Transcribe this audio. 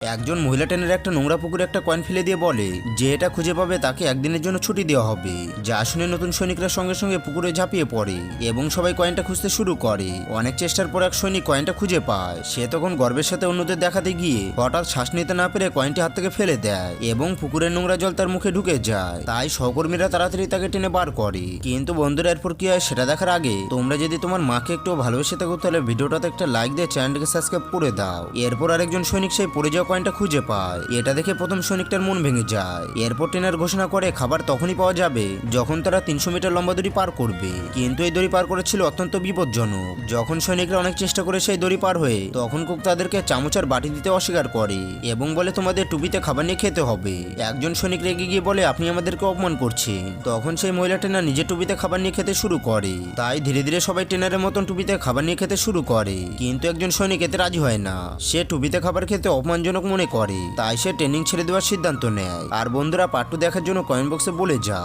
একজন মহিলা ট্রেনের একটা নোংরা পুকুরে একটা কয়েন ফেলে দিয়ে বলে যে এটা খুঁজে পাবে তাকে একদিনের জন্য ছুটি দেওয়া হবে। যা শুনে নতুন সৈনিকরা সঙ্গে সঙ্গে পুকুরে ঝাঁপিয়ে পড়ে এবং সবাই কয়েনটা খুঁজতে শুরু করে। অনেক চেষ্টার পর এক সৈনিক কয়েনটা খুঁজে পায়। সে তখন গর্বের সাথে অন্যদের দেখাতে গিয়ে হঠাৎ শ্বাস নিতে না পেরে কয়েনটি হাত থেকে ফেলে দেয় এবং পুকুরের নোংরা জল তার মুখে ঢুকে যায়। তাই সহকর্মীরা তাড়াতাড়ি তাকে টেনে বার করে। কিন্তু বন্ধুরা এরপর কি হয় সেটা দেখার আগে তোমরা যদি তোমার মাকে একটু ভালোবেসে থাকো তাহলে ভিডিওটাতে একটা লাইক দিয়ে চ্যানেলটাকে সাবস্ক্রাইব করে দাও। এরপর আরেকজন সৈনিক সেই পড়ে যাওয়া কয়েনটা খুঁজে পায়। এটা দেখে প্রথম সৈনিকটার মন ভেঙে যায়। এরপর ট্রেনার ঘোষণা করে খাবার তখনই পাওয়া যাবে যখন তারা 300 মিটার লম্বা দড়ি পার করবে। কিন্তু এই দড়ি পার করা ছিল অত্যন্ত বিপজ্জনক। যখন সৈনিকরা অনেক চেষ্টা করে সেই দড়ি পার হয়ে তখন কুক তাদেরকে চামচ আর বাটি দিতে অস্বীকার করে এবং বলে তোমাদের টুপিতে খাবার নিয়ে খেতে হবে। একজন সৈনিক রেগে গিয়ে বলে আপনি আমাদেরকে অপমান করছেন। তখন সেই মহিলা ট্রেনার নিজের টুপিতে খাবার নিয়ে খেতে শুরু করে। তাই ধীরে ধীরে সবাই ট্রেনারের মতন টুপিতে খাবার নিয়ে খেতে শুরু করে। কিন্তু একজন সৈনিক এতে রাজি হয় না। সে টুপিতে খাবার খেতে অপমানজনক মনে করে। তাই সে ট্রেনিং ছেড়ে দেওয়ার সিদ্ধান্ত নেয়। আর বন্ধুরা পার্ট 2 দেখার জন্য কমেন্ট বক্সে বলে যাও।